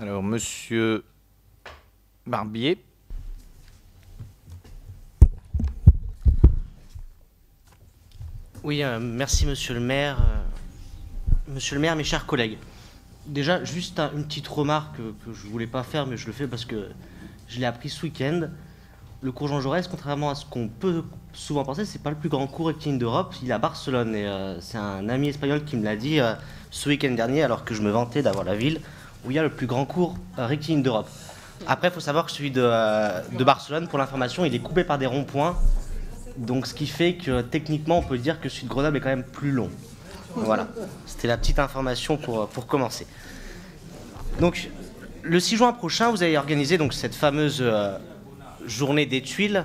Alors, Monsieur Barbier. Oui, merci Monsieur le maire. Monsieur le maire, mes chers collègues. Déjà, juste une petite remarque que je ne voulais pas faire, mais je le fais parce que je l'ai appris ce week-end. Le cours Jean Jaurès, contrairement à ce qu'on peut souvent penser, c'est pas le plus grand cours rectiligne d'Europe. Il est à Barcelone et c'est un ami espagnol qui me l'a dit ce week-end dernier, alors que je me vantais d'avoir la ville où il y a le plus grand cours rectiligne d'Europe. Après, il faut savoir que celui de Barcelone, pour l'information, il est coupé par des ronds-points. Donc, ce qui fait que techniquement, on peut dire que celui de Grenoble est quand même plus long. Voilà, c'était la petite information pour commencer. Donc, le 6 juin prochain, vous allez organiser donc cette fameuse journée des Tuiles.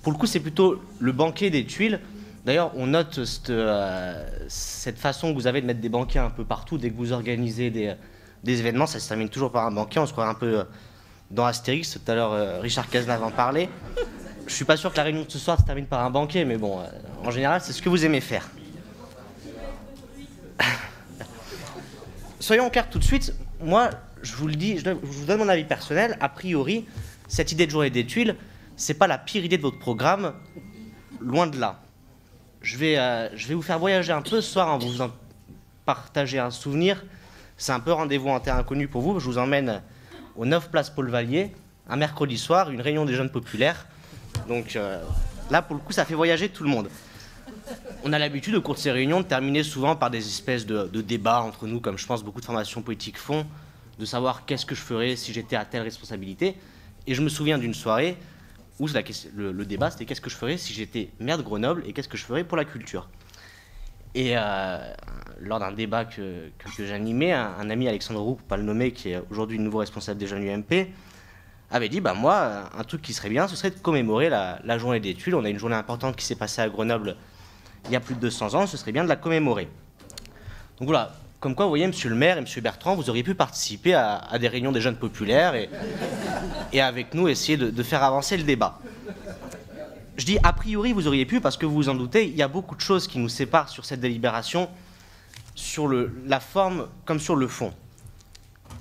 Pour le coup, c'est plutôt le banquet des Tuiles. D'ailleurs, on note cette façon que vous avez de mettre des banquets un peu partout. Dès que vous organisez des événements, ça se termine toujours par un banquet. On se croit un peu dans Astérix. Tout à l'heure, Richard Cazenave en parlait. Je suis pas sûr que la réunion de ce soir se termine par un banquet, mais bon, en général, c'est ce que vous aimez faire. Soyons clairs tout de suite, moi, je vous le dis, je vous donne mon avis personnel. A priori, cette idée de journée des Tuiles, c'est pas la pire idée de votre programme, loin de là. Je vais vous faire voyager un peu ce soir en vous en partager un souvenir. C'est un peu rendez-vous en terre inconnue pour vous. Je vous emmène au 9 place Paul Vallier, un mercredi soir, une réunion des jeunes populaires. Donc là, pour le coup, ça fait voyager tout le monde. On a l'habitude, au cours de ces réunions, de terminer souvent par des espèces de débats entre nous, comme je pense beaucoup de formations politiques font, de savoir qu'est-ce que je ferais si j'étais à telle responsabilité. Et je me souviens d'une soirée où le débat, c'était qu'est-ce que je ferais si j'étais maire de Grenoble et qu'est-ce que je ferais pour la culture. Et lors d'un débat que j'animais, un ami, Alexandre Roux, pour pas le nommer, qui est aujourd'hui le nouveau responsable des jeunes UMP, avait dit, bah moi, un truc qui serait bien, ce serait de commémorer la journée des Tuiles. On a une journée importante qui s'est passée à Grenoble il y a plus de 200 ans, ce serait bien de la commémorer. Donc voilà, comme quoi, vous voyez, monsieur le maire et monsieur Bertrand, vous auriez pu participer à des réunions des jeunes populaires et avec nous essayer de faire avancer le débat. Je dis a priori, vous auriez pu, parce que vous vous en doutez, il y a beaucoup de choses qui nous séparent sur cette délibération, sur la forme comme sur le fond.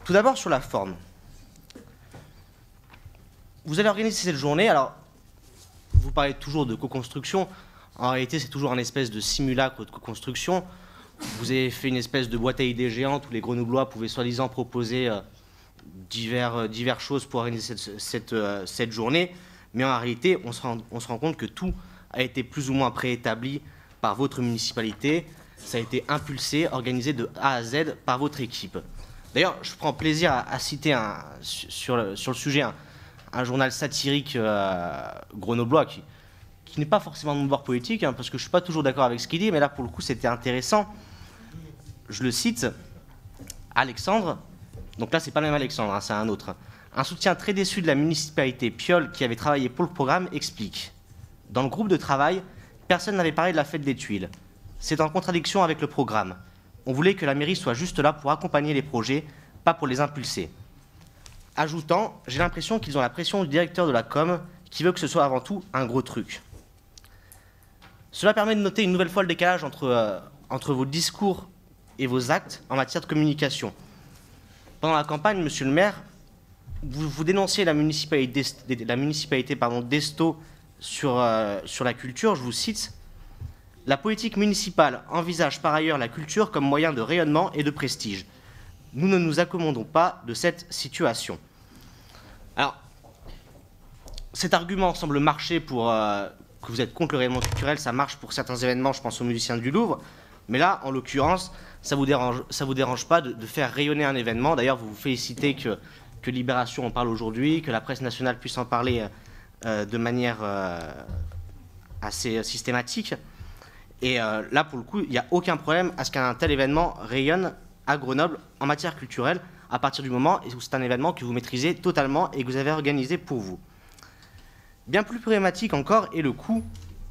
Tout d'abord, sur la forme. Vous allez organiser cette journée, alors, vous parlez toujours de co-construction. En réalité, c'est toujours un espèce de simulacre de co-construction. Vous avez fait une espèce de boîte à idées géante où les Grenoblois pouvaient soi-disant proposer diverses choses pour organiser cette journée. Mais en réalité, on se rend compte que tout a été plus ou moins préétabli par votre municipalité. Ça a été impulsé, organisé de A à Z par votre équipe. D'ailleurs, je prends plaisir à citer sur le sujet un journal satirique grenoblois qui n'est pas forcément de mon bord politique, parce que je ne suis pas toujours d'accord avec ce qu'il dit, mais là, pour le coup, c'était intéressant. Je le cite, Alexandre, donc là, c'est pas le même Alexandre, c'est un autre. Un soutien très déçu de la municipalité Piolle, qui avait travaillé pour le programme, explique. Dans le groupe de travail, personne n'avait parlé de la fête des Tuiles. C'est en contradiction avec le programme. On voulait que la mairie soit juste là pour accompagner les projets, pas pour les impulser. Ajoutant, j'ai l'impression qu'ils ont la pression du directeur de la com, qui veut que ce soit avant tout un gros truc. Cela permet de noter une nouvelle fois le décalage entre vos discours et vos actes en matière de communication. Pendant la campagne, monsieur le maire, vous dénonciez la municipalité d'Esto sur la culture. Je vous cite, « La politique municipale envisage par ailleurs la culture comme moyen de rayonnement et de prestige. Nous ne nous accommodons pas de cette situation. » Alors, cet argument semble marcher pour que vous êtes contre le rayonnement culturel, ça marche pour certains événements, je pense aux musiciens du Louvre, mais là, en l'occurrence, ça vous dérange pas de faire rayonner un événement. D'ailleurs, vous vous félicitez que Libération en parle aujourd'hui, que la presse nationale puisse en parler de manière assez systématique. Et là, pour le coup, il n'y a aucun problème à ce qu'un tel événement rayonne à Grenoble en matière culturelle, à partir du moment où c'est un événement que vous maîtrisez totalement et que vous avez organisé pour vous. Bien plus problématique encore est le coût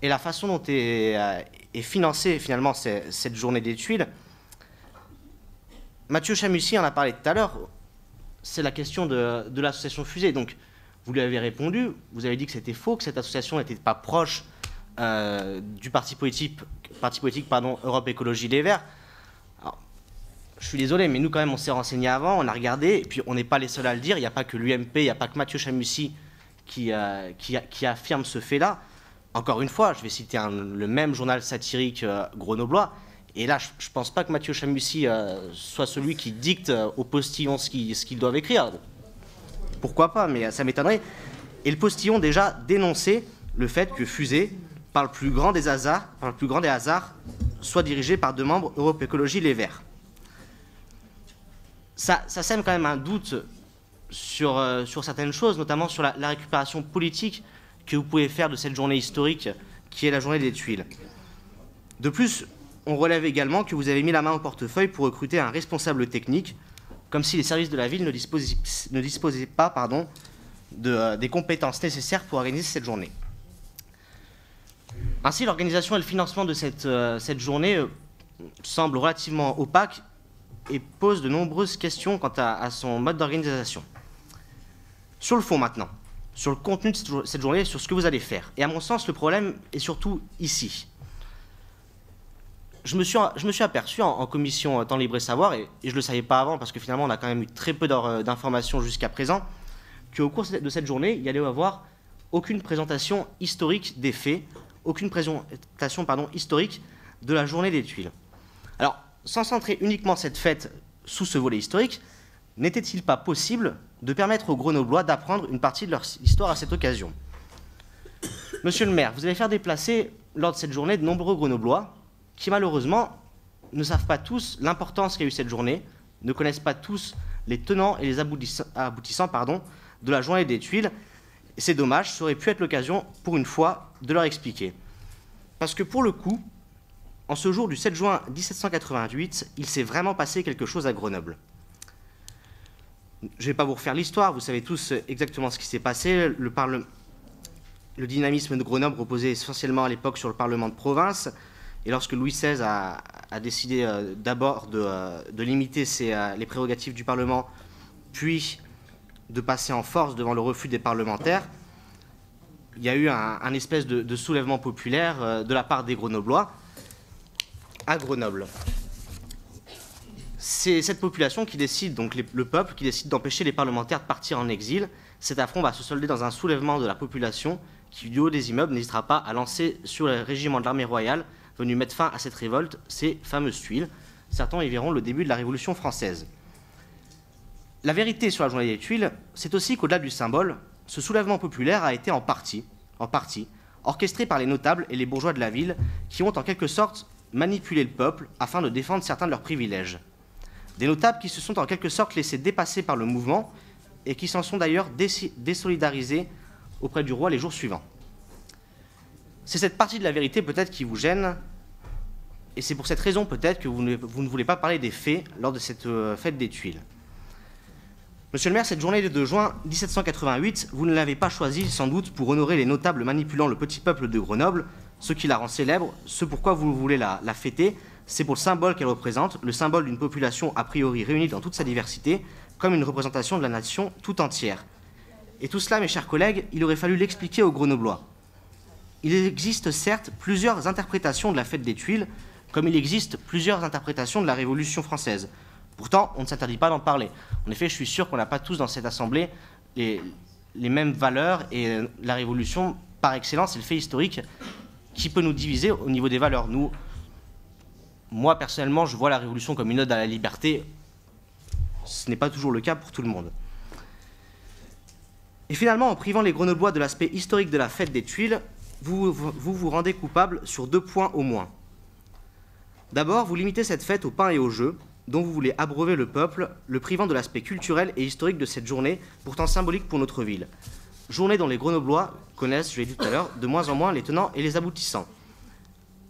et la façon dont est financée finalement cette journée des Tuiles. Mathieu Chamussy en a parlé tout à l'heure, c'est la question de l'association Fusée. Donc, vous lui avez répondu, vous avez dit que c'était faux, que cette association n'était pas proche du parti politique Europe Écologie Les Verts. Alors, je suis désolé, mais nous quand même on s'est renseigné avant, on a regardé, et puis on n'est pas les seuls à le dire, il n'y a pas que l'UMP, il n'y a pas que Mathieu Chamussi qui affirme ce fait-là. Encore une fois, je vais citer le même journal satirique grenoblois, et là je ne pense pas que Mathieu Chamussi soit celui qui dicte aux postillons ce qu'ils doivent écrire. Pourquoi pas, mais ça m'étonnerait. Et le postillon déjà dénonçait le fait que Fusée, par le plus grand des hasards, soit dirigé par deux membres Europe Écologie Les Verts. Ça sème quand même un doute sur certaines choses, notamment sur la récupération politique que vous pouvez faire de cette journée historique qui est la journée des Tuiles. De plus, on relève également que vous avez mis la main au portefeuille pour recruter un responsable technique, comme si les services de la ville ne disposaient pas des compétences nécessaires pour organiser cette journée. Ainsi, l'organisation et le financement de cette journée semblent relativement opaques et posent de nombreuses questions quant à son mode d'organisation. Sur le fond maintenant, sur le contenu de cette journée, sur ce que vous allez faire. Et à mon sens, le problème est surtout ici. Je me suis aperçu en commission Temps Libre et Savoir, et je ne le savais pas avant parce que finalement on a quand même eu très peu d'informations jusqu'à présent, qu'au cours de cette journée, il y allait y avoir aucune présentation historique des faits, aucune présentation historique de la journée des Tuiles. Alors, sans centrer uniquement cette fête sous ce volet historique, n'était-il pas possible de permettre aux Grenoblois d'apprendre une partie de leur histoire à cette occasion? Monsieur le maire, vous allez faire déplacer lors de cette journée de nombreux Grenoblois qui malheureusement ne savent pas tous l'importance qu'a eu cette journée, ne connaissent pas tous les tenants et les aboutissants de la journée des Tuiles. Et c'est dommage, ça aurait pu être l'occasion, pour une fois, de leur expliquer. Parce que pour le coup, en ce jour du 7 juin 1788, il s'est vraiment passé quelque chose à Grenoble. Je ne vais pas vous refaire l'histoire, vous savez tous exactement ce qui s'est passé. Le dynamisme de Grenoble reposait essentiellement à l'époque sur le Parlement de province. Et lorsque Louis XVI a décidé d'abord de limiter les prérogatives du Parlement, puis de passer en force devant le refus des parlementaires, il y a eu un espèce de soulèvement populaire de la part des Grenoblois à Grenoble. C'est cette population qui décide, donc le peuple, qui décide d'empêcher les parlementaires de partir en exil. Cet affront va se solder dans un soulèvement de la population qui, du haut des immeubles, n'hésitera pas à lancer sur le régiment de l'armée royale venu mettre fin à cette révolte ces fameuses tuiles. Certains y verront le début de la Révolution française. La vérité sur la journée des Tuiles, c'est aussi qu'au-delà du symbole, ce soulèvement populaire a été en partie, orchestré par les notables et les bourgeois de la ville qui ont en quelque sorte manipulé le peuple afin de défendre certains de leurs privilèges. Des notables qui se sont en quelque sorte laissés dépasser par le mouvement et qui s'en sont d'ailleurs désolidarisés auprès du roi les jours suivants. C'est cette partie de la vérité peut-être qui vous gêne, et c'est pour cette raison peut-être que vous ne voulez pas parler des faits lors de cette fête des Tuiles. Monsieur le maire, cette journée du 2 juin 1788, vous ne l'avez pas choisie sans doute pour honorer les notables manipulant le petit peuple de Grenoble, ce qui la rend célèbre, ce pourquoi vous voulez la fêter, c'est pour le symbole qu'elle représente, le symbole d'une population a priori réunie dans toute sa diversité, comme une représentation de la nation tout entière. Et tout cela, mes chers collègues, il aurait fallu l'expliquer aux Grenoblois. Il existe certes plusieurs interprétations de la fête des Tuiles, comme il existe plusieurs interprétations de la Révolution française. Pourtant, on ne s'interdit pas d'en parler. En effet, je suis sûr qu'on n'a pas tous dans cette assemblée les mêmes valeurs, et la Révolution, par excellence, c'est le fait historique qui peut nous diviser au niveau des valeurs. Moi, personnellement, je vois la Révolution comme une ode à la liberté. Ce n'est pas toujours le cas pour tout le monde. Et finalement, en privant les Grenoblois de l'aspect historique de la fête des Tuiles, vous rendez coupable sur 2 points au moins. D'abord, vous limitez cette fête au pain et au jeu, dont vous voulez abreuver le peuple, le privant de l'aspect culturel et historique de cette journée, pourtant symbolique pour notre ville. Journée dont les Grenoblois connaissent, je l'ai dit tout à l'heure, de moins en moins les tenants et les aboutissants.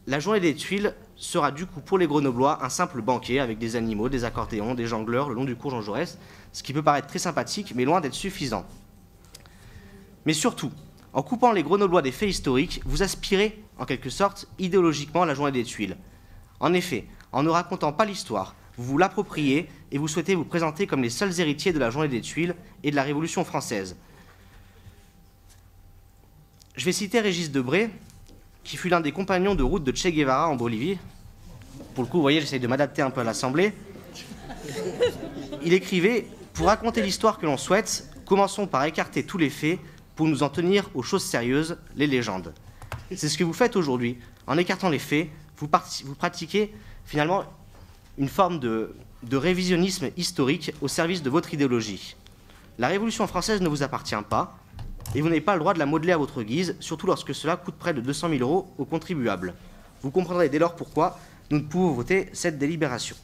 La journée des Tuiles sera du coup pour les Grenoblois un simple banquet avec des animaux, des accordéons, des jongleurs le long du cours Jean Jaurès, ce qui peut paraître très sympathique mais loin d'être suffisant. Mais surtout, en coupant les Grenoblois des faits historiques, vous aspirez, en quelque sorte, idéologiquement à la journée des Tuiles. En effet, en ne racontant pas l'histoire, vous vous l'appropriez et vous souhaitez vous présenter comme les seuls héritiers de la journée des Tuiles et de la Révolution française. Je vais citer Régis Debray, qui fut l'un des compagnons de route de Che Guevara en Bolivie. Pour le coup, vous voyez, j'essaye de m'adapter un peu à l'Assemblée. Il écrivait « Pour raconter l'histoire que l'on souhaite, commençons par écarter tous les faits pour nous en tenir aux choses sérieuses, les légendes. » C'est ce que vous faites aujourd'hui. En écartant les faits, vous pratiquez finalement une forme de révisionnisme historique au service de votre idéologie. La Révolution française ne vous appartient pas, et vous n'avez pas le droit de la modeler à votre guise, surtout lorsque cela coûte près de 200 000 € aux contribuables. Vous comprendrez dès lors pourquoi nous ne pouvons voter cette délibération.